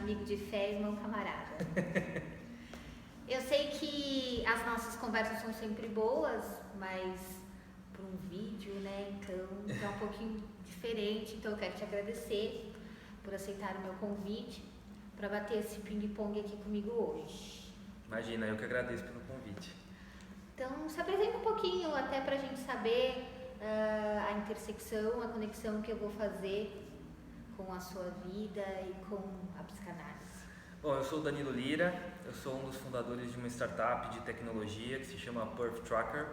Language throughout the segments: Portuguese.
amigo de fé, irmão camarada. Eu sei que as nossas conversas são sempre boas, mas para um vídeo, né, então é um pouquinho diferente. Então eu quero te agradecer por aceitar o meu convite para bater esse ping-pong aqui comigo hoje. Imagina, eu que agradeço pelo convite. Então se apresenta um pouquinho até para a gente saber a intersecção, a conexão que eu vou fazer com a sua vida e com a psicanálise. Bom, eu sou o Danilo Lira, eu sou um dos fundadores de uma startup de tecnologia que se chama Perf Tracker.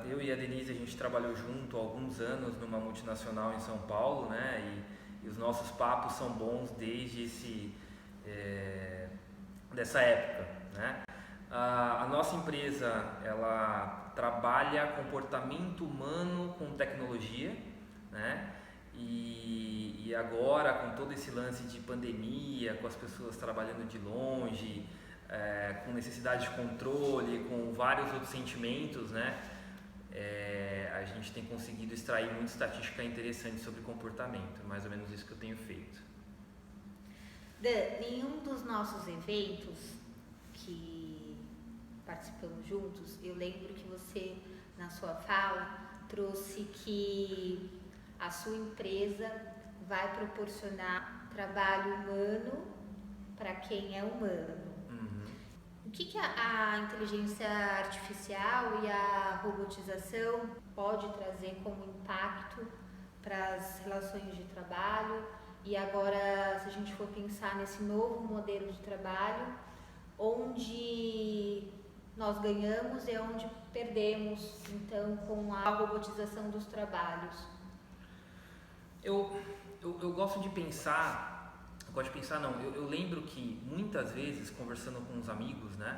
Eu e a Denise, a gente trabalhou junto há alguns anos numa multinacional em São Paulo, né? E os nossos papos são bons desde dessa época, né? A nossa empresa, ela trabalha comportamento humano com tecnologia, né? E agora, com todo esse lance de pandemia, com as pessoas trabalhando de longe, com necessidade de controle, com vários outros sentimentos, né? A gente tem conseguido extrair muita estatística interessante sobre comportamento, mais ou menos isso que eu tenho feito. Dan, em um dos nossos eventos que participamos juntos, eu lembro que você, na sua fala, trouxe que a sua empresa vai proporcionar trabalho humano para quem é humano. Uhum. O que a inteligência artificial e a robotização pode trazer como impacto para as relações de trabalho? E agora, se a gente for pensar nesse novo modelo de trabalho, onde nós ganhamos e onde perdemos, então, com a robotização dos trabalhos? Eu gosto de pensar, eu lembro que muitas vezes, conversando com uns amigos, né,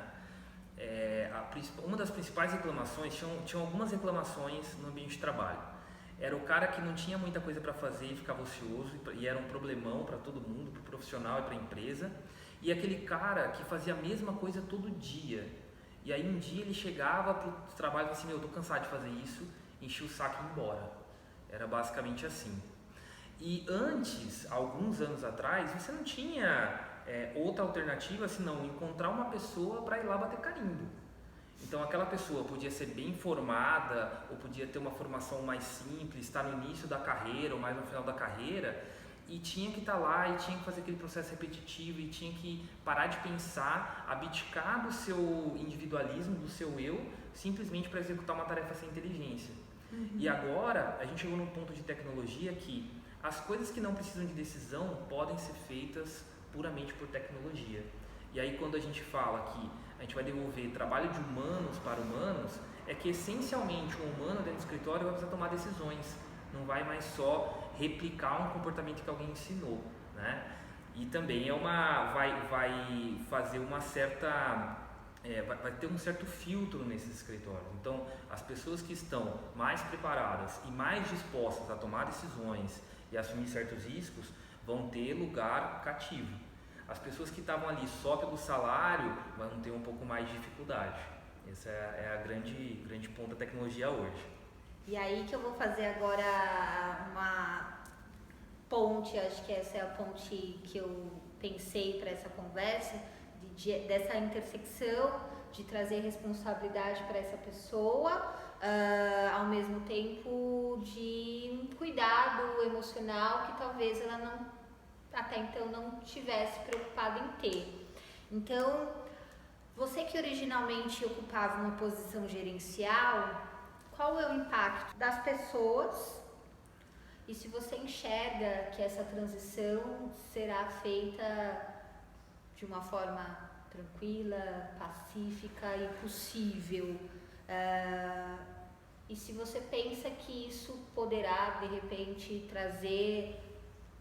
uma das principais reclamações, tinham algumas reclamações no ambiente de trabalho. Era o cara que não tinha muita coisa para fazer e ficava ocioso, e era um problemão para todo mundo, para o profissional e para a empresa. E aquele cara que fazia a mesma coisa todo dia. E aí um dia ele chegava para o trabalho e falava assim, eu tô cansado de fazer isso, enchia o saco e ia embora. Era basicamente assim. E antes, alguns anos atrás, você não tinha outra alternativa senão encontrar uma pessoa para ir lá bater carimbo. Então aquela pessoa podia ser bem formada ou podia ter uma formação mais simples, estar no início da carreira ou mais no final da carreira e tinha que estar lá e tinha que fazer aquele processo repetitivo e tinha que parar de pensar, abdicar do seu individualismo, do seu eu, simplesmente para executar uma tarefa sem inteligência. Uhum. E agora a gente chegou num ponto de tecnologia que as coisas que não precisam de decisão podem ser feitas puramente por tecnologia. E aí quando a gente fala que a gente vai devolver trabalho de humanos para humanos, é que essencialmente um humano dentro do escritório vai precisar tomar decisões, não vai mais só replicar um comportamento que alguém ensinou, né? E também vai fazer uma certa vai ter um certo filtro nesses escritórios. Então, as pessoas que estão mais preparadas e mais dispostas a tomar decisões e assumir certos riscos vão ter lugar cativo. As pessoas que estavam ali só pelo salário vão ter um pouco mais de dificuldade. Essa é a grande ponto da tecnologia hoje. E aí que eu vou fazer agora uma ponte, acho que essa é a ponte que eu pensei para essa conversa, dessa intersecção, de trazer responsabilidade para essa pessoa, ao mesmo tempo de um cuidado emocional que talvez ela não, até então, não tivesse preocupada em ter. Então, você que originalmente ocupava uma posição gerencial, qual é o impacto das pessoas e se você enxerga que essa transição será feita de uma forma tranquila, pacífica e possível? E se você pensa que isso poderá, de repente, trazer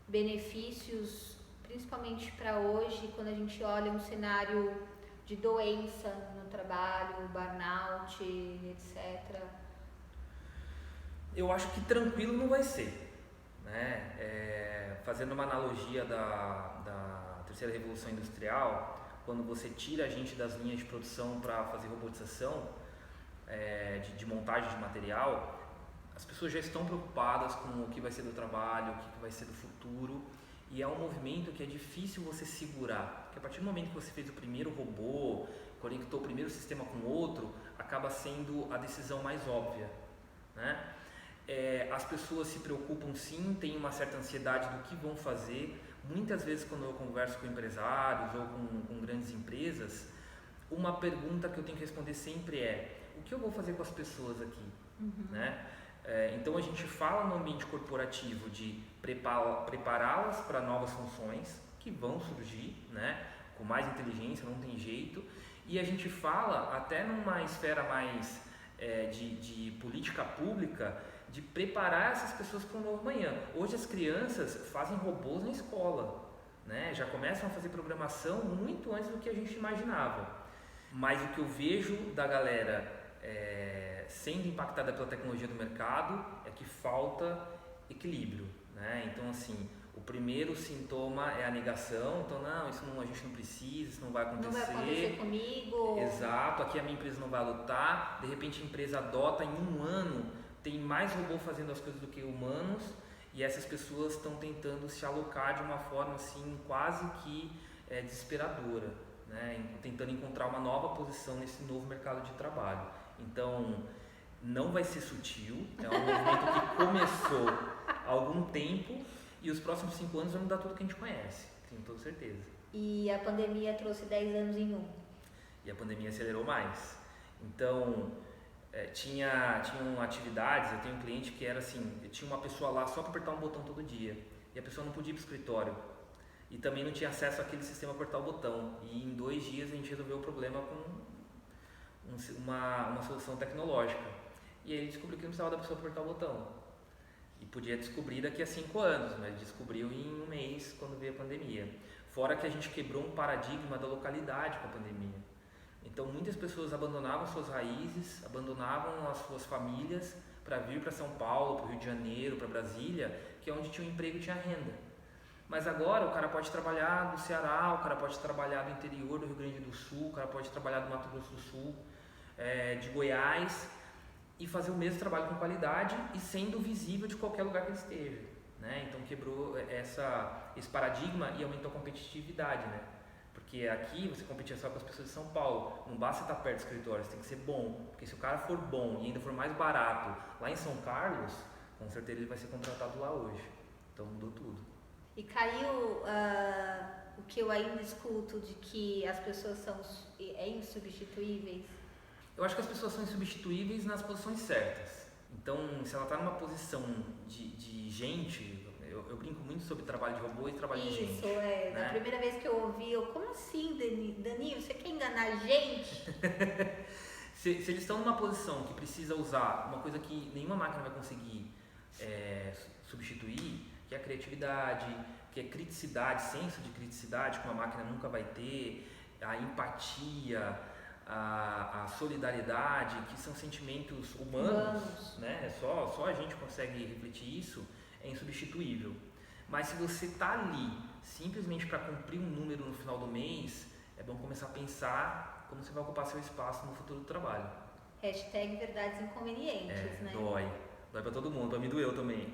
benefícios, principalmente para hoje, quando a gente olha um cenário de doença no trabalho, burnout, etc. Eu acho que tranquilo não vai ser, né? Fazendo uma analogia da terceira revolução industrial, quando você tira a gente das linhas de produção para fazer robotização, de montagem de material, as pessoas já estão preocupadas com o que vai ser do trabalho, o que vai ser do futuro, E é um movimento que é difícil você segurar, porque a partir do momento que você fez o primeiro robô, conectou o primeiro sistema com o outro, acaba sendo a decisão mais óbvia, né? As pessoas se preocupam sim, têm uma certa ansiedade do que vão fazer. Muitas vezes quando eu converso com empresários ou com grandes empresas, uma pergunta que eu tenho que responder sempre é: o que eu vou fazer com as pessoas aqui? Né? Então a gente fala no ambiente corporativo de prepará-las para novas funções que vão surgir, né? Com mais inteligência, não tem jeito. E a gente fala até numa esfera mais de política pública, de preparar essas pessoas para um novo amanhã. Hoje as crianças fazem robôs na escola, né? Já começam a fazer programação muito antes do que a gente imaginava. Mas o que eu vejo da galera sendo impactada pela tecnologia do mercado é que falta equilíbrio, né? Então assim, o primeiro sintoma é a negação. Então não, isso não, a gente não precisa, isso não vai acontecer. Não vai acontecer comigo. Exato, aqui a minha empresa não vai lutar. De repente a empresa adota, em um ano tem mais robô fazendo as coisas do que humanos, e essas pessoas estão tentando se alocar de uma forma assim quase que desesperadora, né? Tentando encontrar uma nova posição nesse novo mercado de trabalho. Então não vai ser sutil, é um movimento que começou há algum tempo e os próximos 5 anos vai mudar tudo que a gente conhece, tenho toda certeza. E a pandemia trouxe 10 anos em um. E a pandemia acelerou mais. Então tinham atividades, eu tenho um cliente que era assim, tinha uma pessoa lá só para apertar um botão todo dia, e a pessoa não podia ir para o escritório, e também não tinha acesso àquele sistema apertar o botão, e em 2 dias a gente resolveu o problema com uma solução tecnológica, e aí ele descobriu que não precisava da pessoa para apertar o botão, e podia descobrir daqui a 5 anos, mas descobriu em 1 mês quando veio a pandemia. Fora que a gente quebrou um paradigma da localidade com a pandemia. Então muitas pessoas abandonavam suas raízes, abandonavam as suas famílias para vir para São Paulo, para o Rio de Janeiro, para Brasília, que é onde tinha um emprego e tinha renda. Mas agora o cara pode trabalhar do Ceará, o cara pode trabalhar do interior do Rio Grande do Sul, o cara pode trabalhar do Mato Grosso do Sul, de Goiás, e fazer o mesmo trabalho com qualidade e sendo visível de qualquer lugar que ele esteja, né? Então quebrou esse paradigma e aumentou a competitividade, né? Porque aqui você competia só com as pessoas de São Paulo, não basta estar perto do escritório, você tem que ser bom, porque se o cara for bom e ainda for mais barato lá em São Carlos, com certeza ele vai ser contratado lá hoje. Então mudou tudo. E caiu o que eu ainda escuto de que as pessoas são insubstituíveis? Eu acho que as pessoas são insubstituíveis nas posições certas. Então, se ela está numa posição de gente, eu brinco muito sobre trabalho de robô e trabalho de gente. Isso, né? Da primeira vez que eu ouvi, como assim, Dani, você quer enganar a gente? se eles estão numa posição que precisa usar uma coisa que nenhuma máquina vai conseguir substituir, que é a criatividade, que é criticidade, senso de criticidade que uma máquina nunca vai ter, a empatia, a solidariedade, que são sentimentos humanos, né? Só a gente consegue refletir isso, é insubstituível. Mas se você está ali simplesmente para cumprir um número no final do mês, é bom começar a pensar como você vai ocupar seu espaço no futuro do trabalho. #verdades inconvenientes, né? Dói para todo mundo, para mim doeu também.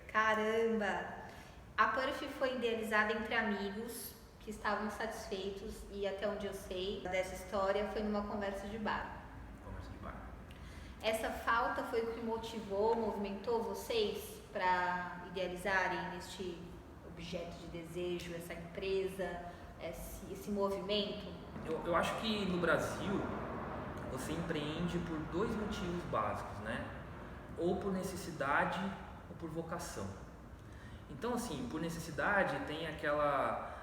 Caramba! A Perfy foi idealizada entre amigos que estavam insatisfeitos e até onde eu sei dessa história foi numa conversa de bar. Essa falta foi o que movimentou vocês para idealizarem este objeto de desejo, essa empresa, esse movimento? Eu acho que no Brasil você empreende por 2 motivos básicos, né? Ou por necessidade ou por vocação. Então assim, por necessidade tem aquela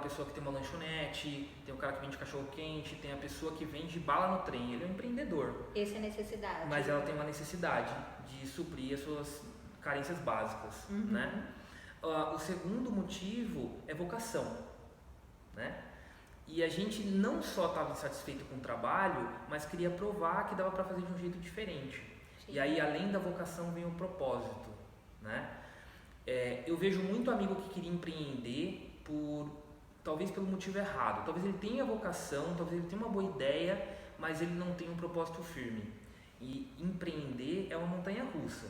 pessoa que tem uma lanchonete, tem o cara que vende cachorro quente, tem a pessoa que vende bala no trem, ele é um empreendedor. Essa é a necessidade. Mas ela tem uma necessidade de suprir as suas carências básicas, né? O segundo motivo é vocação, né? E a gente não só estava insatisfeito com o trabalho, mas queria provar que dava para fazer de um jeito diferente. Sim. E aí, além da vocação, vem o propósito, né? Eu vejo muito amigo que queria empreender talvez pelo motivo errado. Talvez ele tenha vocação, talvez ele tenha uma boa ideia, mas ele não tem um propósito firme. E empreender é uma montanha russa.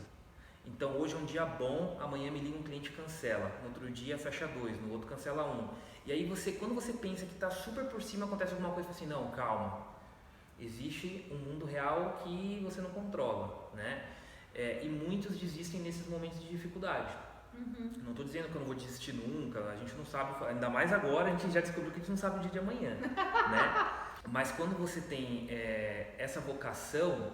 Então hoje é um dia bom, amanhã me liga um cliente e cancela, no outro dia fecha 2, no outro cancela 1. E aí quando você pensa que está super por cima, acontece alguma coisa, assim, não, calma, existe um mundo real que você não controla, né? E muitos desistem nesses momentos de dificuldade. Não estou dizendo que eu não vou desistir nunca, a gente não sabe, ainda mais agora, a gente já descobriu que a gente não sabe o dia de amanhã, né? Mas quando você tem essa vocação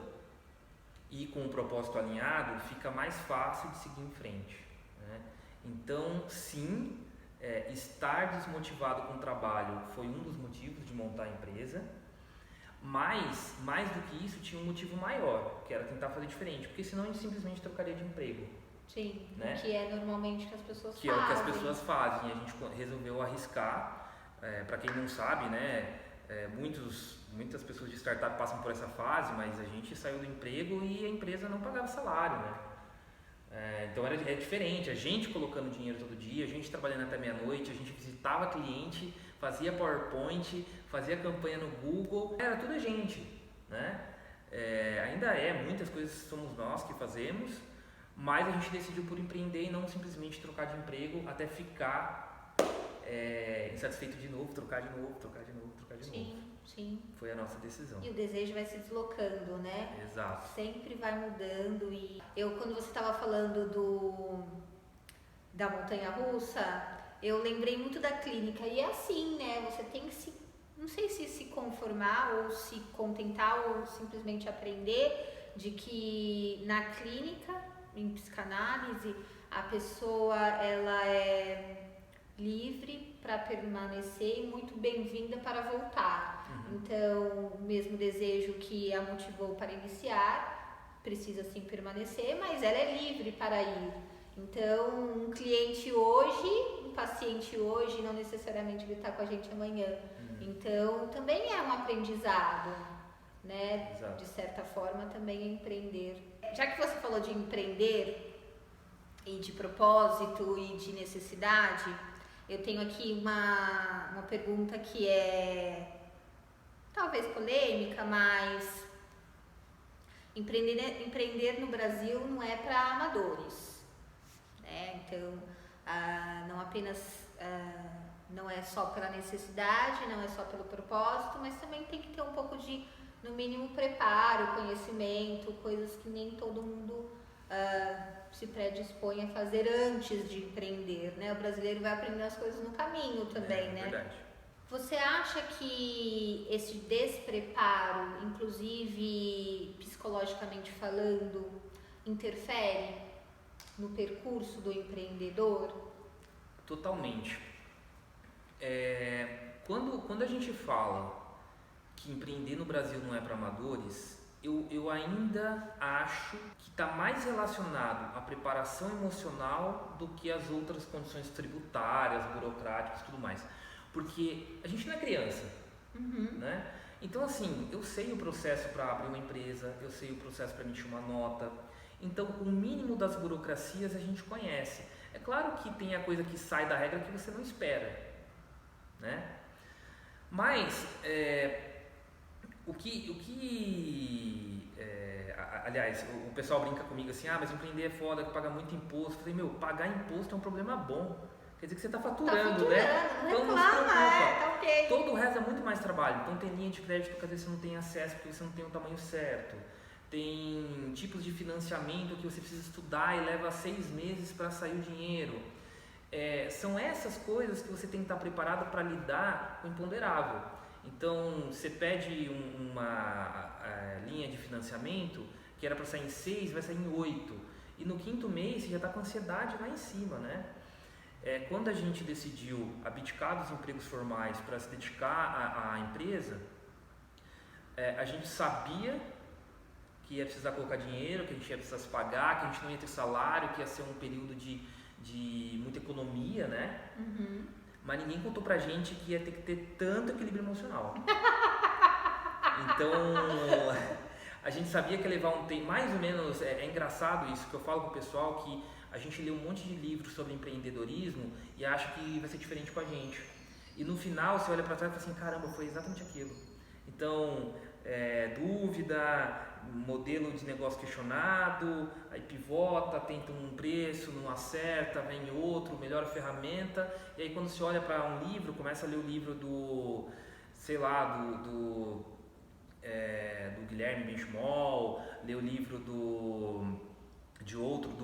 e com o propósito alinhado, fica mais fácil de seguir em frente, né? Então, sim, estar desmotivado com o trabalho foi um dos motivos de montar a empresa, mas, mais do que isso, tinha um motivo maior, que era tentar fazer diferente, porque senão a gente simplesmente trocaria de emprego. Sim, né? Que é normalmente o que as pessoas fazem. Que é o que as pessoas fazem, e a gente resolveu arriscar. Para quem não sabe, né, muitas pessoas de startup passam por essa fase, mas a gente saiu do emprego e a empresa não pagava salário, né? Então era diferente, a gente colocando dinheiro todo dia, a gente trabalhando até meia-noite, a gente visitava cliente, fazia PowerPoint, fazia campanha no Google, era tudo a gente, né? Ainda muitas coisas somos nós que fazemos, mas a gente decidiu por empreender e não simplesmente trocar de emprego até ficar insatisfeito de novo, trocar de novo. Sim. Foi a nossa decisão. E o desejo vai se deslocando, né? Exato. Sempre vai mudando. E quando você estava falando da montanha-russa, eu lembrei muito da clínica. E é assim, né? Você tem que não sei se conformar ou se contentar ou simplesmente aprender de que na clínica, em psicanálise, a pessoa ela é livre para permanecer e muito bem-vinda para voltar. Então, o mesmo desejo que a motivou para iniciar precisa sim permanecer, mas ela é livre para ir. Então, um cliente hoje, um paciente hoje, não necessariamente ele está com a gente amanhã. Então, também é um aprendizado, né? Exato. De certa forma, também é empreender. Já que você falou de empreender e de propósito e de necessidade, eu tenho aqui uma pergunta que é talvez polêmica, mas empreender no Brasil não é para amadores, né? Então, não é só pela necessidade, não é só pelo propósito, mas também tem que ter um pouco de, no mínimo, preparo, conhecimento, coisas que nem todo mundo se predispõe a fazer antes de empreender, né? O brasileiro vai aprendendo as coisas no caminho também, né? Verdade. Você acha que esse despreparo, inclusive psicologicamente falando, interfere no percurso do empreendedor? Totalmente. Quando a gente fala que empreender no Brasil não é para amadores, eu ainda acho que está mais relacionado à preparação emocional do que às outras condições tributárias, burocráticas e tudo mais. Porque a gente não é criança, né? Então, assim, eu sei o processo para abrir uma empresa, eu sei o processo para emitir uma nota. Então, o mínimo das burocracias a gente conhece. É claro que tem a coisa que sai da regra que você não espera, né? Mas, aliás, o pessoal brinca comigo assim, mas empreender é foda, que paga muito imposto. Eu falei, pagar imposto é um problema bom. Quer dizer que você está faturando, né? Não então reclama, tá ok. Todo o resto é muito mais trabalho. Então tem linha de crédito que às vezes você não tem acesso porque você não tem o tamanho certo. Tem tipos de financiamento que você precisa estudar e leva 6 meses para sair o dinheiro. São essas coisas que você tem que estar preparado para lidar com o imponderável. Então você pede uma linha de financiamento que era para sair em 6, vai sair em 8. E no 5º mês você já está com ansiedade lá em cima, né? Quando a gente decidiu abdicar dos empregos formais para se dedicar à empresa, a gente sabia que ia precisar colocar dinheiro, que a gente ia precisar se pagar, que a gente não ia ter salário, que ia ser um período de muita economia, né? Mas ninguém contou pra gente que ia ter que ter tanto equilíbrio emocional. Então, a gente sabia que ia levar um tempo, mais ou menos, é engraçado isso que eu falo com o pessoal, que a gente lê um monte de livros sobre empreendedorismo e acha que vai ser diferente com a gente. E no final você olha para trás e fala assim, caramba, foi exatamente aquilo. Então, dúvida, modelo de negócio questionado, aí pivota, tenta um preço, não acerta, vem outro, melhora a ferramenta, e aí quando você olha para um livro, começa a ler o livro do, sei lá, do Guilherme Benchimol, lê o livro do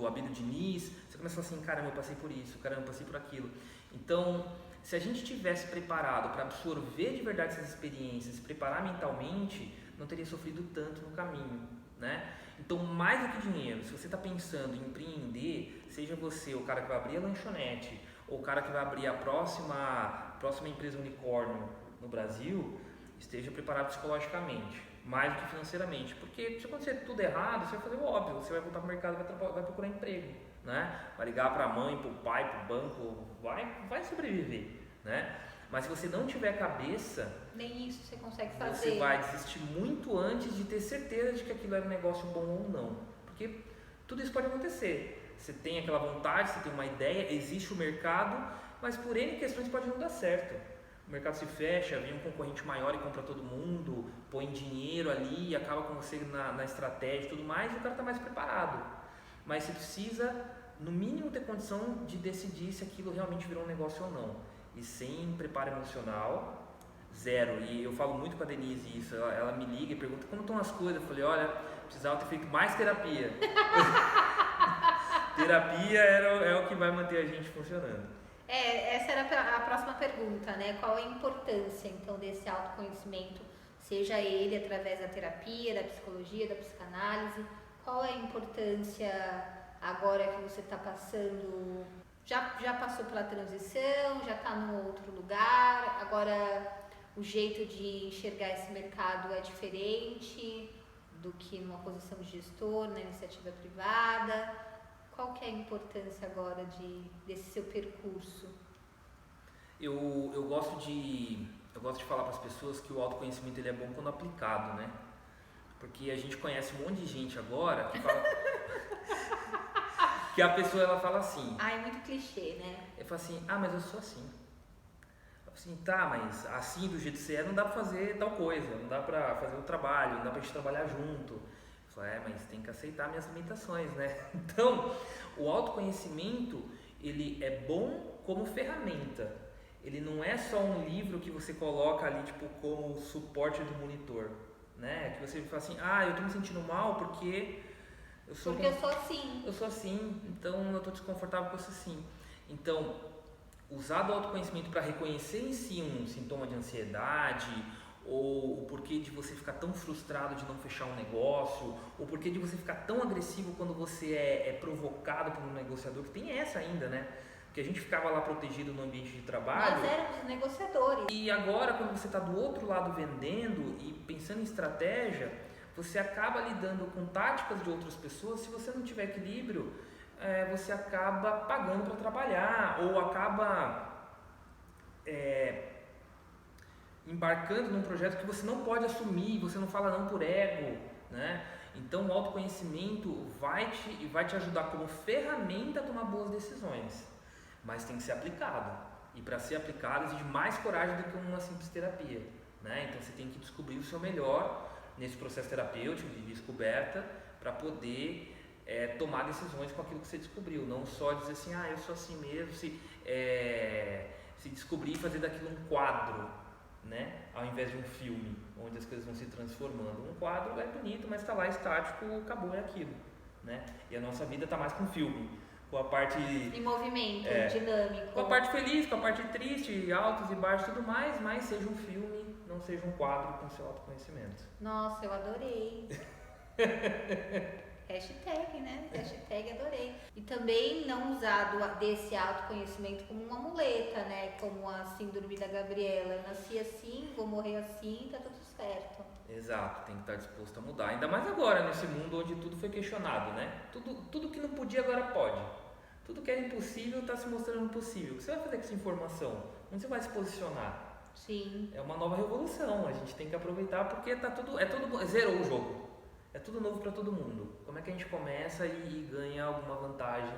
Abílio Diniz, você começa a falar assim, caramba, eu passei por isso, caramba, eu passei por aquilo. Então, se a gente tivesse preparado para absorver de verdade essas experiências, se preparar mentalmente, não teria sofrido tanto no caminho, né? Então, mais do que dinheiro, se você está pensando em empreender, seja você o cara que vai abrir a lanchonete ou o cara que vai abrir a próxima empresa unicórnio no Brasil, esteja preparado psicologicamente, mais do que financeiramente, porque se acontecer tudo errado, você vai fazer o óbvio, você vai voltar para o mercado e vai procurar emprego, né? Vai ligar para a mãe, para o pai, para o banco, vai sobreviver, né? Mas se você não tiver cabeça, nem isso você consegue fazer. Você vai desistir muito antes de ter certeza de que aquilo era um negócio bom ou não, porque tudo isso pode acontecer. Você tem aquela vontade, você tem uma ideia, existe o mercado, mas por N questões pode não dar certo. O mercado se fecha, vem um concorrente maior e compra todo mundo, põe dinheiro ali, acaba com você na estratégia e tudo mais, e o cara está mais preparado. Mas você precisa, no mínimo, ter condição de decidir se aquilo realmente virou um negócio ou não. E sem preparo emocional, zero. E eu falo muito com a Denise isso, ela me liga e pergunta como estão as coisas. Eu falei, olha, precisava ter feito mais terapia. Terapia é o que vai manter a gente funcionando. Essa era a próxima pergunta, né? Qual a importância, então, desse autoconhecimento, seja ele através da terapia, da psicologia, da psicanálise? Qual é a importância agora que você está passando? Já passou pela transição, já está num outro lugar, agora o jeito de enxergar esse mercado é diferente do que numa posição de gestor, na iniciativa privada. Qual que é a importância agora desse seu percurso? Eu gosto de falar para as pessoas que o autoconhecimento ele é bom quando aplicado, né? Porque a gente conhece um monte de gente agora que fala... que a pessoa ela fala assim... é muito clichê, né? Eu falo assim, mas eu sou assim. Eu falo assim, tá, mas assim do jeito que você é não dá pra fazer tal coisa, não dá pra fazer o trabalho, não dá pra gente trabalhar junto. Eu falo, mas tem que aceitar minhas limitações, né? Então, o autoconhecimento, ele é bom como ferramenta. Ele não é só um livro que você coloca ali, tipo, como suporte do monitor, né? Que você fala assim, eu tô me sentindo mal porque... eu sou assim. Eu sou assim, então eu tô desconfortável com isso assim. Então, usar do autoconhecimento para reconhecer em si um sintoma de ansiedade, ou o porquê de você ficar tão frustrado de não fechar um negócio, ou o porquê de você ficar tão agressivo quando você é provocado por um negociador, que tem essa ainda, né? Porque a gente ficava lá protegido no ambiente de trabalho. Nós éramos negociadores. E agora, quando você está do outro lado vendendo e pensando em estratégia, você acaba lidando com táticas de outras pessoas. Se você não tiver equilíbrio, você acaba pagando para trabalhar ou acaba embarcando num projeto que você não pode assumir, você não fala não por ego, né? Então o autoconhecimento vai te ajudar como ferramenta a tomar boas decisões, mas tem que ser aplicado, e para ser aplicado exige mais coragem do que uma simples terapia, né? Então você tem que descobrir o seu melhor nesse processo terapêutico de descoberta para poder tomar decisões com aquilo que você descobriu, não só dizer assim, eu sou assim mesmo, se descobrir e fazer daquilo um quadro, né? Ao invés de um filme, onde as coisas vão se transformando. Um quadro é bonito, mas está lá estático, acabou, é aquilo, né? E a nossa vida está mais com um filme, com a parte... em movimento, dinâmico. Com a parte feliz, com a parte triste, altos e baixos e tudo mais, mas seja um filme, não seja um quadro com seu autoconhecimento. Nossa, eu adorei. Hashtag, né? Hashtag adorei. E também não usar desse autoconhecimento como uma muleta, né? Como a síndrome da Gabriela. Eu nasci assim, vou morrer assim, tá tudo certo. Exato, tem que estar disposto a mudar. Ainda mais agora, nesse mundo onde tudo foi questionado, né? Tudo que não podia agora pode. Tudo que era impossível está se mostrando possível. O que você vai fazer com essa informação? Onde você vai se posicionar? Sim. É uma nova revolução, a gente tem que aproveitar porque zerou o jogo. É tudo novo para todo mundo. Como é que a gente começa e ganha alguma vantagem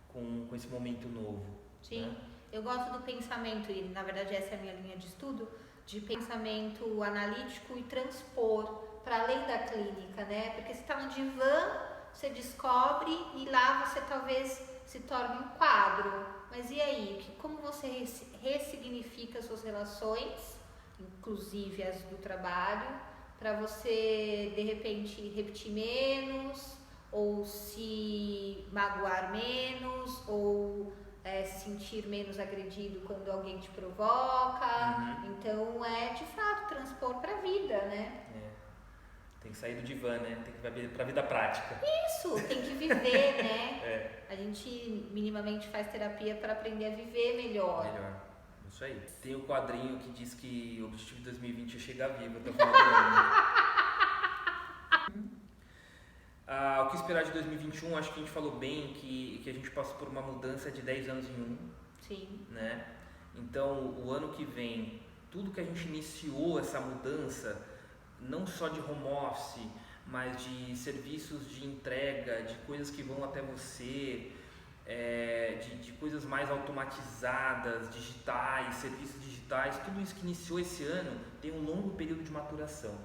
com esse momento novo? Sim, né? Eu gosto do pensamento, e na verdade essa é a minha linha de estudo, de pensamento analítico e transpor para além da clínica, né? Porque você está no divã, você descobre e lá você talvez se torne um quadro. Mas e aí? Como você ressignifica suas relações, inclusive as do trabalho, para você de repente repetir menos, ou se magoar menos, ou se sentir menos agredido quando alguém te provoca. Então é de fato transpor para a vida, né? Tem que sair do divã, né? Tem que ir pra vida prática. Isso, tem que viver, né? A gente minimamente faz terapia para aprender a viver melhor. Isso aí. Tem o quadrinho que diz que o objetivo de 2020 é chegar vivo até o final do ano. O que esperar de 2021? Acho que a gente falou bem que a gente passa por uma mudança de 10 anos em um. Sim. Né? Então, o ano que vem, tudo que a gente iniciou essa mudança, não só de home office, mas de serviços de entrega, de coisas que vão até você, de coisas mais automatizadas, digitais, serviços digitais, tudo isso que iniciou esse ano tem um longo período de maturação.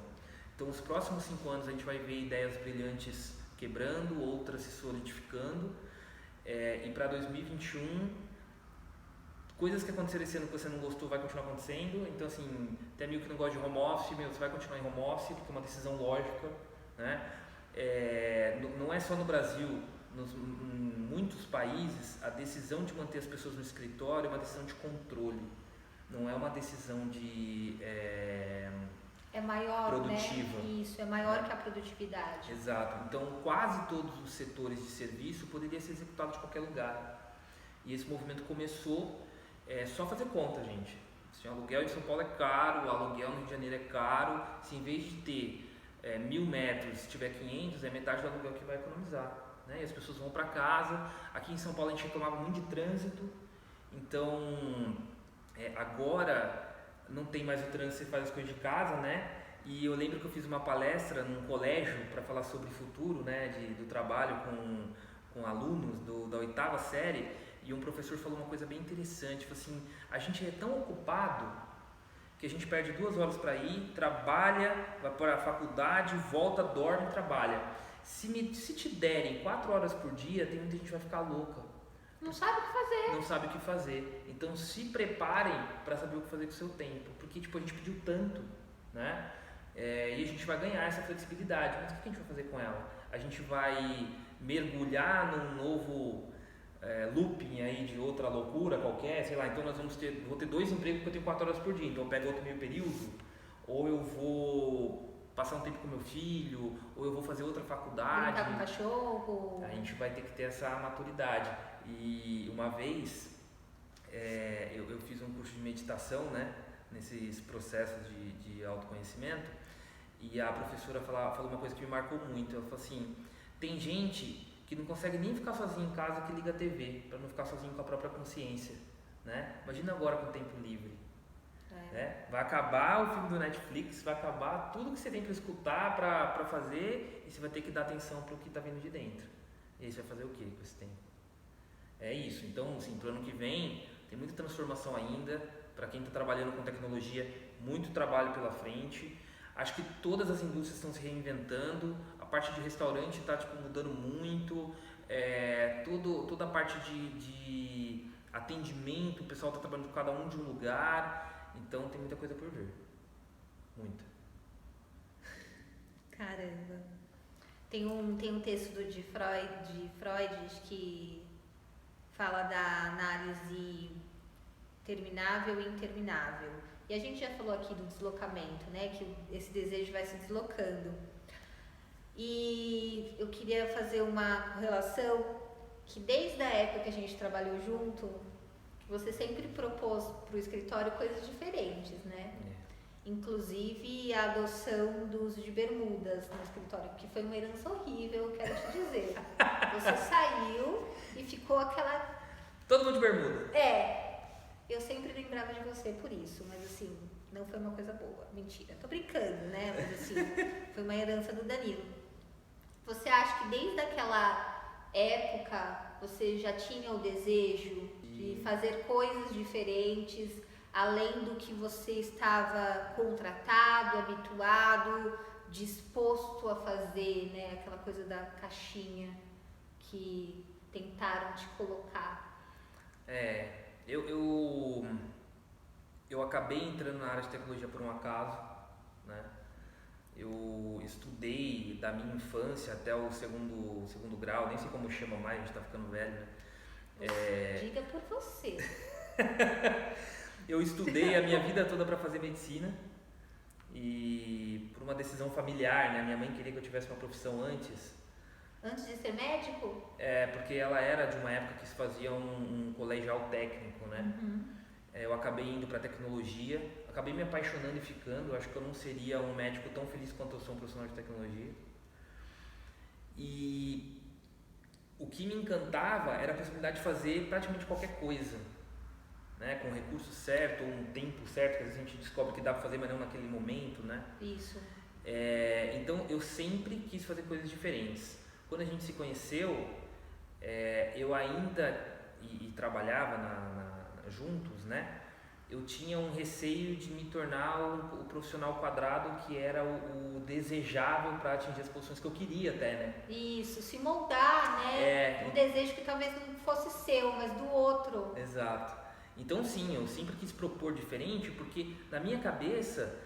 Então, os próximos 5 anos a gente vai ver ideias brilhantes quebrando, outras se solidificando, e para 2021, coisas que aconteceram esse ano que você não gostou vai continuar acontecendo. Então, assim, tem amigo que não gosta de home office, você vai continuar em home office porque é uma decisão lógica, né? Não é só no Brasil, em muitos países a decisão de manter as pessoas no escritório é uma decisão de controle, não é uma decisão de é maior, produtiva. Né? Isso, é maior que a produtividade. Exato. Então, quase todos os setores de serviço poderiam ser executados de qualquer lugar. E esse movimento começou, só fazer conta, gente. Se o aluguel em São Paulo é caro, o aluguel no Rio de Janeiro é caro, se em vez de ter 1.000 metros, se tiver 500, é metade do aluguel que vai economizar. Né? E as pessoas vão para casa. Aqui em São Paulo a gente reclamava muito de trânsito, então agora não tem mais o trânsito, você faz as coisas de casa, né? E eu lembro que eu fiz uma palestra num colégio para falar sobre o futuro, né, do trabalho com alunos da 8ª série, e um professor falou uma coisa bem interessante, falou assim: a gente é tão ocupado que a gente perde 2 horas para ir, trabalha, vai para a faculdade, volta, dorme, trabalha. Se te derem 4 horas por dia, tem muita gente que vai ficar louca. Não sabe o que fazer. Não sabe o que fazer. Então se preparem para saber o que fazer com o seu tempo. Porque a gente pediu tanto, né? E a gente vai ganhar essa flexibilidade. Mas o que a gente vai fazer com ela? A gente vai mergulhar num novo looping aí de outra loucura qualquer, sei lá. Então vou ter 2 empregos porque eu tenho 4 horas por dia. Então eu pego outro meio período, ou eu vou passar um tempo com meu filho, ou eu vou fazer outra faculdade. Brincar com o cachorro. A gente vai ter que ter essa maturidade. E uma vez eu fiz um curso de meditação, né, nesses processos de autoconhecimento, e a professora falou uma coisa que me marcou muito. Ela falou assim: tem gente que não consegue nem ficar sozinho em casa, que liga a TV para não ficar sozinho com a própria consciência, né? Imagina agora com o tempo livre. Né? Vai acabar o filme do Netflix, vai acabar tudo que você tem para escutar, para fazer, e você vai ter que dar atenção para o que está vindo de dentro. E aí você vai fazer o que com esse tempo? É isso. Então, assim, para o ano que vem tem muita transformação ainda. Para quem está trabalhando com tecnologia, muito trabalho pela frente. Acho que todas as indústrias estão se reinventando. A parte de restaurante está mudando muito. Toda a parte de atendimento, o pessoal está trabalhando cada um de um lugar. Então tem muita coisa por vir. Muita. Caramba. Tem um texto de Freud que fala da análise terminável e interminável. E a gente já falou aqui do deslocamento, né? Que esse desejo vai se deslocando. E eu queria fazer uma relação que desde a época que a gente trabalhou junto, que você sempre propôs para o escritório coisas diferentes, né? Inclusive a adoção do uso de bermudas no escritório, que foi uma herança horrível, eu quero te dizer. Você saiu e ficou aquela... Todo mundo de bermuda. Eu sempre lembrava de você por isso, mas assim, não foi uma coisa boa. Mentira, tô brincando, né? Mas assim, foi uma herança do Danilo. Você acha que desde aquela época você já tinha o desejo de fazer coisas diferentes, além do que você estava contratado, habituado, disposto a fazer, né? Aquela coisa da caixinha que tentaram te colocar. Eu acabei entrando na área de tecnologia por um acaso, né? Eu estudei da minha infância até o segundo grau, nem sei como chama mais, a gente tá ficando velho, né? Diga por você. Eu estudei a minha vida toda para fazer medicina e por uma decisão familiar, né? Minha mãe queria que eu tivesse uma profissão antes. Antes de ser médico? Porque ela era de uma época que se fazia um colegial técnico, né? Eu acabei indo para tecnologia, acabei me apaixonando e ficando. Eu acho que eu não seria um médico tão feliz quanto eu sou um profissional de tecnologia. E o que me encantava era a possibilidade de fazer praticamente qualquer coisa, né? Com o recurso certo, ou um tempo certo, que às vezes a gente descobre que dá para fazer, mas não naquele momento, né? Isso. Então eu sempre quis fazer coisas diferentes. Quando a gente se conheceu, eu ainda e trabalhava juntos, né? Eu tinha um receio de me tornar o profissional quadrado que era o desejável para atingir as posições que eu queria até, né? Isso, se moldar, né? Um desejo que talvez não fosse seu, mas do outro. Exato. Então sim, eu sempre quis propor diferente porque na minha cabeça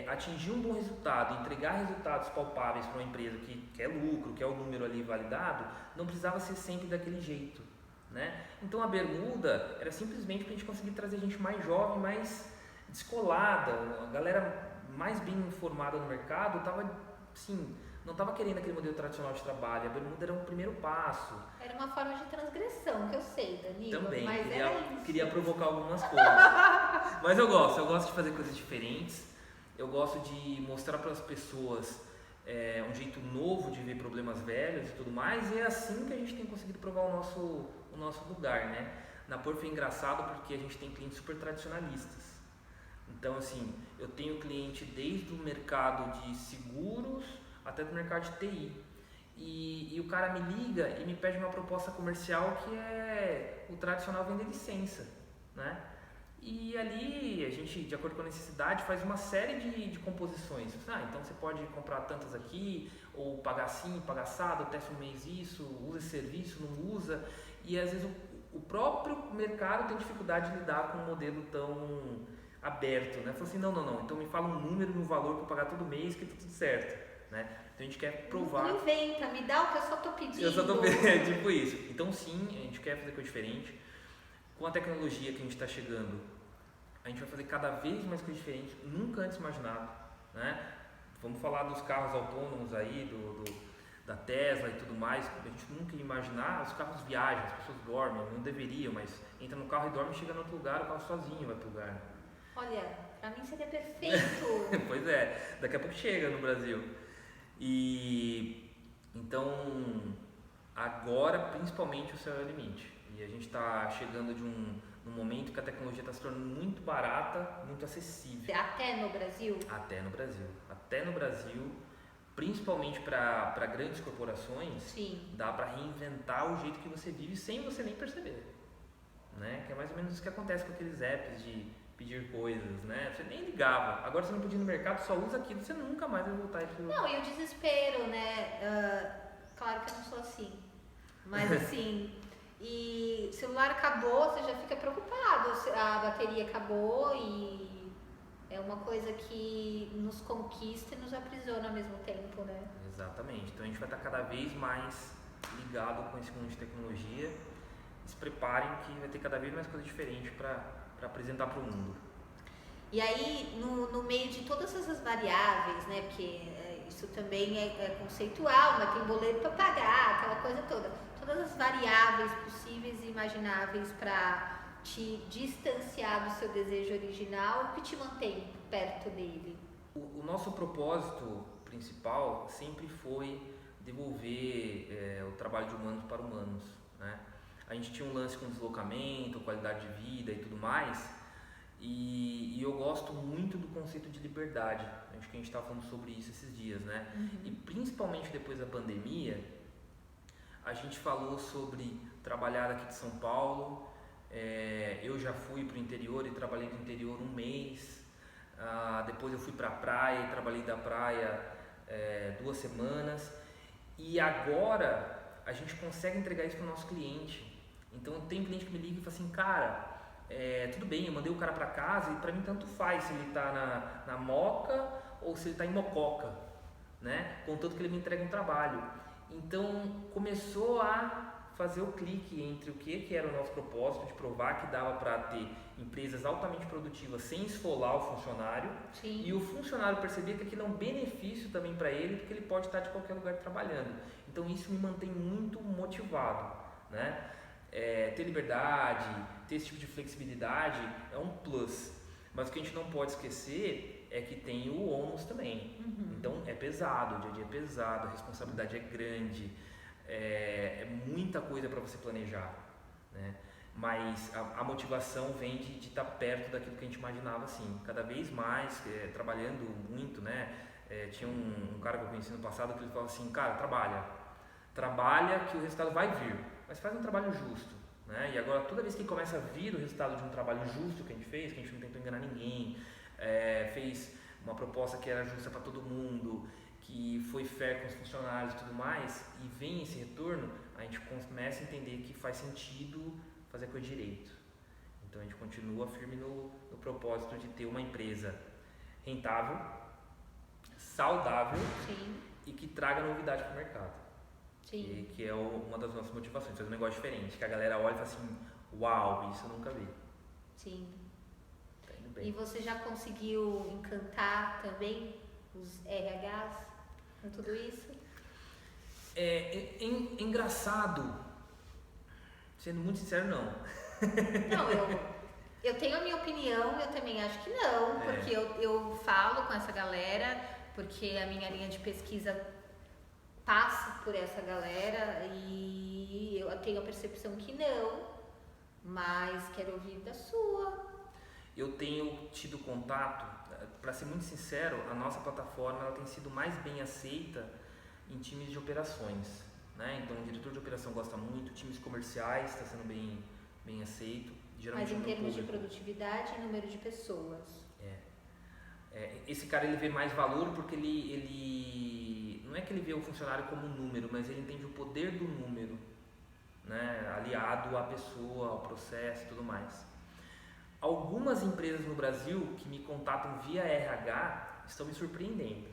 atingir um bom resultado, entregar resultados palpáveis para uma empresa que quer lucro, que é o número ali validado, não precisava ser sempre daquele jeito, né? Então a bermuda era simplesmente para a gente conseguir trazer gente mais jovem, mais descolada, a galera mais bem informada no mercado, não estava querendo aquele modelo tradicional de trabalho, a bermuda era um primeiro passo. Era uma forma de transgressão, que eu sei, Danilo. Também, mas queria provocar algumas coisas. Mas eu gosto de fazer coisas diferentes. Eu gosto de mostrar para as pessoas um jeito novo de ver problemas velhos e tudo mais, e é assim que a gente tem conseguido provar o nosso lugar, né? Na Porf é engraçado porque a gente tem clientes super tradicionalistas. Então, assim, eu tenho cliente desde o mercado de seguros até do mercado de TI. E o cara me liga e me pede uma proposta comercial que é o tradicional vender licença, né? E ali a gente, de acordo com a necessidade, faz uma série de composições. Então você pode comprar tantas aqui, ou pagar assim, pagar assado, testa um mês isso, usa esse serviço, não usa. E às vezes o próprio mercado tem dificuldade de lidar com um modelo tão aberto, né? Fala assim, não, então me fala um número, um valor para pagar todo mês que tá tudo certo, né? Então a gente quer provar. Não inventa, me dá o que eu só tô pedindo. Eu só tô pedindo, tipo isso. Então sim, a gente quer fazer coisa diferente. Com a tecnologia que a gente está chegando, a gente vai fazer cada vez mais coisas diferentes, nunca antes imaginado, né? Vamos falar dos carros autônomos aí, da Tesla e tudo mais, a gente nunca ia imaginar. Os carros viajam, as pessoas dormem, não deveriam, mas entra no carro e dorme, chega no outro lugar, o carro sozinho vai pro lugar. Olha, pra mim seria perfeito. Pois é, daqui a pouco chega no Brasil. E então agora principalmente o céu é o limite. E a gente está chegando num momento que a tecnologia está se tornando muito barata, muito acessível. Até no Brasil? Até no Brasil, principalmente para grandes corporações. Sim. Dá para reinventar o jeito que você vive sem você nem perceber, né? Que é mais ou menos isso que acontece com aqueles apps de pedir coisas, né? Você nem ligava, agora você não podia ir no mercado, só usa aquilo, você nunca mais vai voltar aquilo. Não, e o desespero, né? Claro que eu não sou assim, mas assim, e o celular acabou, você já fica preocupado, a bateria acabou e é uma coisa que nos conquista e nos aprisiona ao mesmo tempo, né? Exatamente, então a gente vai estar cada vez mais ligado com esse mundo de tecnologia. Se preparem que vai ter cada vez mais coisa diferente para apresentar para o mundo. E aí, no meio de todas essas variáveis, né, porque isso também é conceitual, mas tem boleto para pagar, aquela coisa toda. Todas as variáveis possíveis e imagináveis para te distanciar do seu desejo original, o que te mantém perto dele? O nosso propósito principal sempre foi devolver o trabalho de humanos para humanos, né? A gente tinha um lance com deslocamento, qualidade de vida e tudo mais, e eu gosto muito do conceito de liberdade. Acho que a gente estava falando sobre isso esses dias, né? E principalmente depois da pandemia, a gente falou sobre trabalhar aqui de São Paulo. Eu já fui para o interior e trabalhei no interior um mês. Depois eu fui para a praia e trabalhei da praia 2 semanas. E agora a gente consegue entregar isso para o nosso cliente. Então tem cliente que me liga e fala assim, cara, tudo bem, eu mandei o cara para casa e para mim tanto faz se ele está na Moca ou se ele está em Mococa, né? Contanto que ele me entrega um trabalho. Então começou a fazer o clique entre o que era o nosso propósito de provar que dava para ter empresas altamente produtivas sem esfolar o funcionário. Sim. E o funcionário perceber que aquilo é um benefício também para ele, porque ele pode estar de qualquer lugar trabalhando. Então isso me mantém muito motivado, né? Ter liberdade, ter esse tipo de flexibilidade é um plus, mas o que a gente não pode esquecer é que tem o ônus também. Então é pesado, o dia a dia é pesado, a responsabilidade é grande, é muita coisa para você planejar, né? Mas a motivação vem de estar perto daquilo que a gente imaginava, assim, cada vez mais, trabalhando muito, né? Tinha um cara que eu conheci no passado que ele falava assim, cara, trabalha que o resultado vai vir, mas faz um trabalho justo, né? E agora toda vez que começa a vir o resultado de um trabalho justo que a gente fez, que a gente não tentou enganar ninguém, fez uma proposta que era justa para todo mundo, que foi fair com os funcionários e tudo mais, e vem esse retorno, a gente começa a entender que faz sentido fazer a coisa direito. Então a gente continua firme no propósito de ter uma empresa rentável, saudável. Sim. E que traga novidade para o mercado. Sim. Que é uma das nossas motivações, fazer um negócio diferente, que a galera olha e fala assim, uau, isso eu nunca vi. Sim. Tá indo bem. E você já conseguiu encantar também os RHs com tudo isso? É engraçado, sendo muito sincero, não. Não, eu tenho a minha opinião, eu também acho que não, porque eu falo com essa galera, porque a minha linha de pesquisa passa por essa galera e eu tenho a percepção que não, mas quero ouvir da sua. Eu tenho tido contato, para ser muito sincero, a nossa plataforma ela tem sido mais bem aceita em times de operações, né? Então o diretor de operação gosta muito, times comerciais está sendo bem aceito. Mas em termos de produtividade e número de pessoas. Esse cara ele vê mais valor porque ele não é que ele vê o funcionário como um número, mas ele entende o poder do número, né? Aliado à pessoa, ao processo e tudo mais. Algumas empresas no Brasil que me contatam via RH estão me surpreendendo,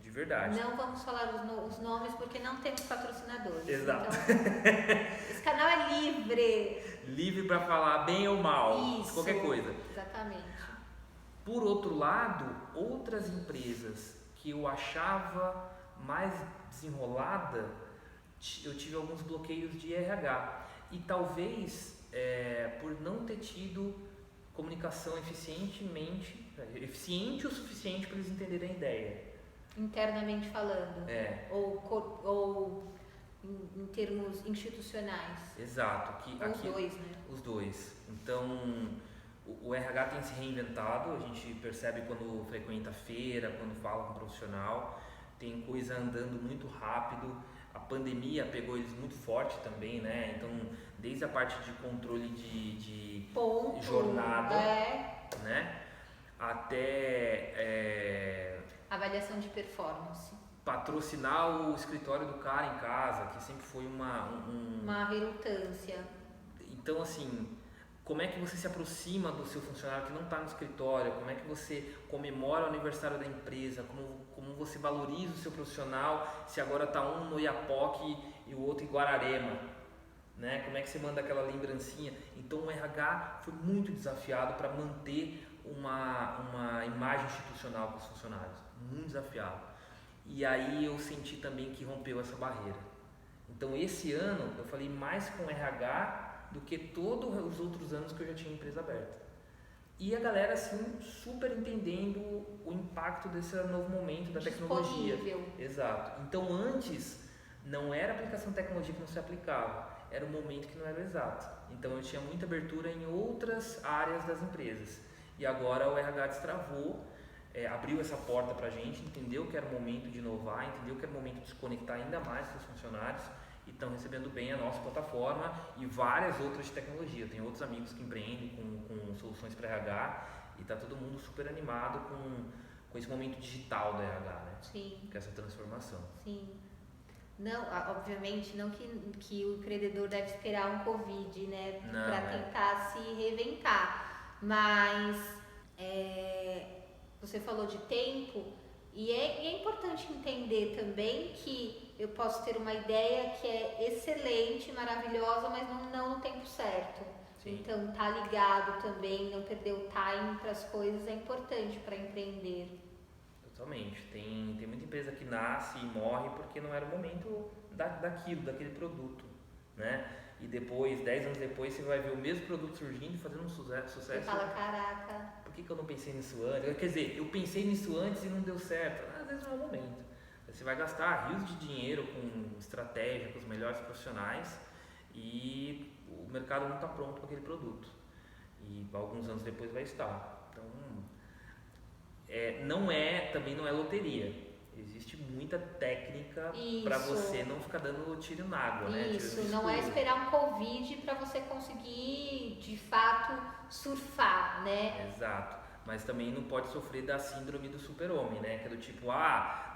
de verdade. Não vamos falar os nomes porque não temos patrocinadores. Exato. Então, esse canal é livre para falar bem ou mal, Isso, qualquer coisa. Exatamente. Por outro lado, outras empresas que eu achava mais desenrolada, eu tive alguns bloqueios de RH. E talvez por não ter tido comunicação eficiente o suficiente para eles entenderem a ideia. Internamente falando. Ou em termos institucionais. Exato. Os dois, né? Os dois. Então, o RH tem se reinventado, a gente percebe quando frequenta feira, quando fala com o profissional, tem coisa andando muito rápido, a pandemia pegou eles muito forte também, né? Então, desde a parte de controle de jornada, né? Até avaliação de performance. Patrocinar o escritório do cara em casa, que sempre foi uma relutância. Então, assim, como é que você se aproxima do seu funcionário que não está no escritório? Como é que você comemora o aniversário da empresa? Como você valoriza o seu profissional se agora está um no Iapoque e o outro em Guararema? Né? Como é que você manda aquela lembrancinha? Então o RH foi muito desafiado para manter uma imagem institucional para os funcionários. Muito desafiado. E aí eu senti também que rompeu essa barreira. Então esse ano eu falei mais com o RH do que todos os outros anos que eu já tinha empresa aberta. E a galera assim super entendendo o impacto desse novo momento da tecnologia. Exato. Então antes não era a aplicação de tecnologia que não se aplicava, era o momento que não era o exato. Então eu tinha muita abertura em outras áreas das empresas. E agora o RH destravou, abriu essa porta pra gente, entendeu que era o momento de inovar, entendeu que era o momento de se conectar ainda mais com os funcionários. E estão recebendo bem a nossa plataforma e várias outras de tecnologia. Tem outros amigos que empreendem com soluções para RH e está todo mundo super animado com esse momento digital da RH, né? Sim. Com essa transformação. Sim. Não, obviamente, não que o empreendedor deve esperar um Covid, né? Para tentar se reinventar. Mas você falou de tempo e é importante entender também que eu posso ter uma ideia que é excelente, maravilhosa, mas não no tempo certo. Sim. Então, tá ligado também, não perder o time para as coisas é importante para empreender. Totalmente. Tem muita empresa que nasce e morre porque não era o momento daquele produto, né? E depois, 10 anos depois, você vai ver o mesmo produto surgindo e fazendo um sucesso. Você fala, caraca, por que eu não pensei nisso antes? Quer dizer, eu pensei nisso antes e não deu certo. Às vezes não é o momento. Você vai gastar rios de dinheiro com estratégia, com os melhores profissionais e o mercado não está pronto para aquele produto. E alguns anos depois vai estar. Então, também não é loteria. Existe muita técnica para você não ficar dando tiro na água, né? Isso, não é esperar um Covid para você conseguir, de fato, surfar, né? Exato. Mas também não pode sofrer da síndrome do super-homem, né? Que é do tipo,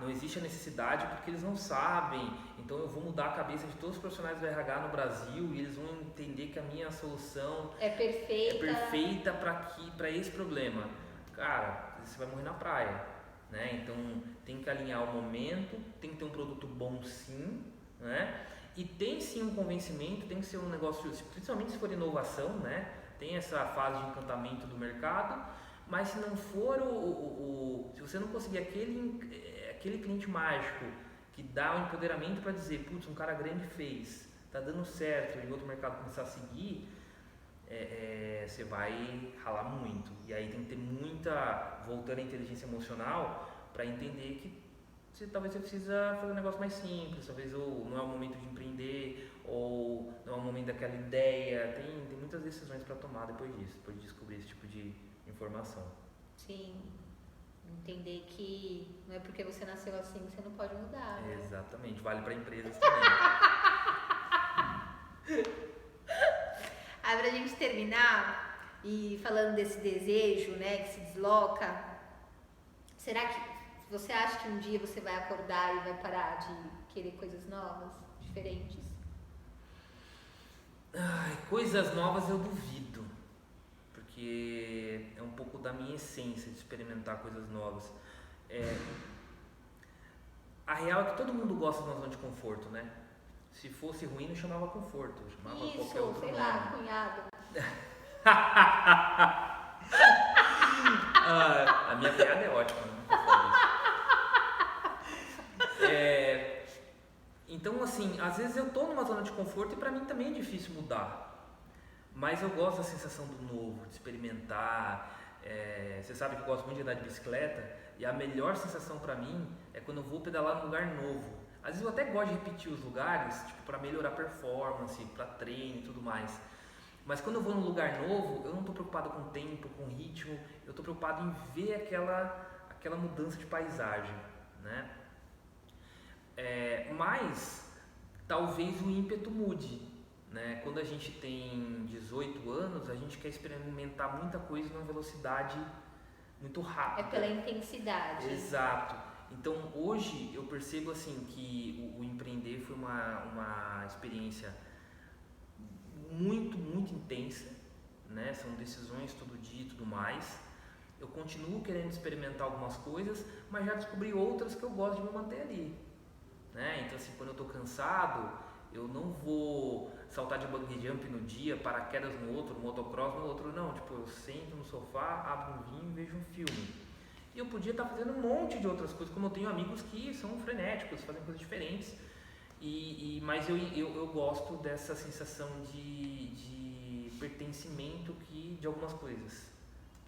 não existe a necessidade porque eles não sabem, então eu vou mudar a cabeça de todos os profissionais do RH no Brasil e eles vão entender que a minha solução é perfeita para esse problema. Cara, você vai morrer na praia. Né? Então tem que alinhar o momento, tem que ter um produto bom sim, né? E tem sim um convencimento, tem que ser um negócio, principalmente se for inovação, né? Tem essa fase de encantamento do mercado, mas se não for se você não conseguir aquele cliente mágico que dá um empoderamento para dizer, putz, um cara grande fez, tá dando certo e outro mercado começar a seguir, você vai ralar muito. E aí tem que ter voltando à inteligência emocional para entender que talvez você precisa fazer um negócio mais simples, talvez não é o momento de empreender, ou não é o momento daquela ideia. Tem muitas decisões para tomar depois disso, depois de descobrir esse tipo de informação. Sim, entender que não é porque você nasceu assim que você não pode mudar. Né? Exatamente, vale para empresas também. Aí pra gente terminar, e falando desse desejo, né, que se desloca, será que você acha que um dia você vai acordar e vai parar de querer coisas novas, diferentes? Coisas novas eu duvido, porque é um pouco da minha essência de experimentar coisas novas. A real é que todo mundo gosta de uma zona de conforto, né? Se fosse ruim, não chamava conforto, chamava qualquer outro nome. Sei lá, cunhado. A minha piada é ótima, né? Então, assim, às vezes eu tô numa zona de conforto e pra mim também é difícil mudar. Mas eu gosto da sensação do novo, de experimentar. Você sabe que eu gosto muito de andar de bicicleta e a melhor sensação pra mim é quando eu vou pedalar num lugar novo. Às vezes eu até gosto de repetir os lugares, tipo, para melhorar a performance, para treino e tudo mais. Mas quando eu vou num lugar novo, eu não estou preocupado com o tempo, com o ritmo, eu estou preocupado em ver aquela mudança de paisagem, né? Mas talvez o ímpeto mude, né? Quando a gente tem 18 anos, a gente quer experimentar muita coisa numa velocidade muito rápida. É pela intensidade. Exato. Então hoje eu percebo assim que o empreender foi uma experiência muito, muito intensa, né? São decisões todo dia e tudo mais. Eu continuo querendo experimentar algumas coisas, mas já descobri outras que eu gosto de me manter ali, né? Então assim, quando eu estou cansado, eu não vou saltar de bungee jump no dia, paraquedas no outro, motocross no outro, não. Tipo, eu sento no sofá, abro um vinho e vejo um filme. E eu podia estar fazendo um monte de outras coisas, como eu tenho amigos que são frenéticos, fazem coisas diferentes. Mas eu gosto dessa sensação de pertencimento de algumas coisas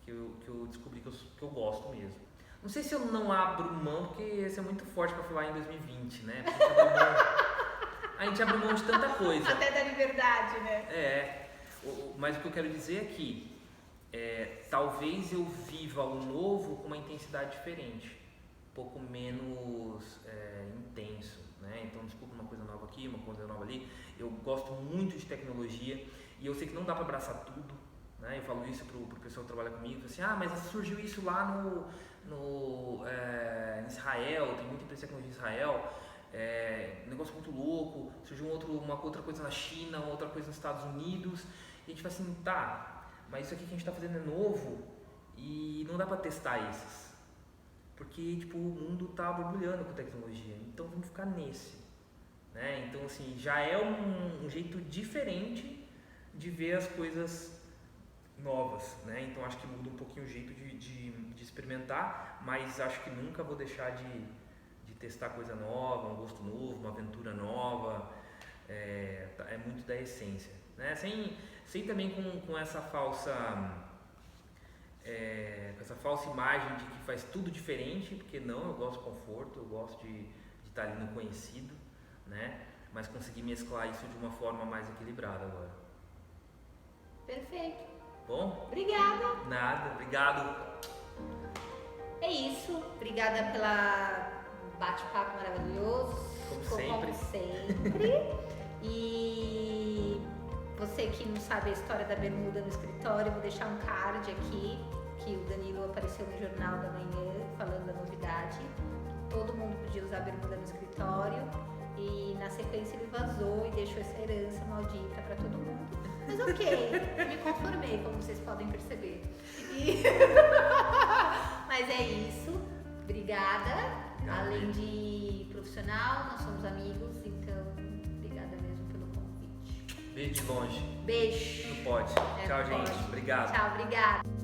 que eu descobri que eu gosto mesmo. Não sei se eu não abro mão, porque isso é muito forte para falar em 2020, né? A gente abre mão de tanta coisa. Até da liberdade, né? Mas o que eu quero dizer é que talvez eu viva o novo com uma intensidade diferente, um pouco menos intenso, né? Então desculpa uma coisa nova aqui, uma coisa nova ali. Eu gosto muito de tecnologia e eu sei que não dá para abraçar tudo, né? Eu falo isso pro pessoal que trabalha comigo, assim, mas surgiu isso lá em Israel, tem muita empresa de tecnologia em Israel, um negócio muito louco, surgiu uma outra coisa na China, outra coisa nos Estados Unidos, e a gente fala assim, mas isso aqui que a gente está fazendo é novo e não dá para testar esses, porque tipo, o mundo está borbulhando com tecnologia, então vamos ficar nesse, né? Então assim, já é um jeito diferente de ver as coisas novas, né? Então acho que muda um pouquinho o jeito de experimentar, mas acho que nunca vou deixar de testar coisa nova, um gosto novo, uma aventura nova, é muito da essência, né? Sem também com essa falsa imagem de que faz tudo diferente, porque não, eu gosto de conforto, eu gosto de estar ali no conhecido, né? Mas conseguir mesclar isso de uma forma mais equilibrada agora. Perfeito. Bom? Obrigada. Nada, obrigado. É isso. Obrigada pela bate-papo maravilhoso. Como sempre. E você que não sabe a história da bermuda no escritório, eu vou deixar um card aqui, que o Danilo apareceu no Jornal da Manhã, falando da novidade. Todo mundo podia usar bermuda no escritório. E na sequência ele vazou e deixou essa herança maldita para todo mundo. Mas ok, me conformei, como vocês podem perceber. Mas é isso. Obrigada. Além de profissional, nós somos amigos, então obrigada mesmo pelo convite. Beijo de longe. Beijo. Não pode. Tchau, gente. Pode. Obrigado. Tchau, obrigada.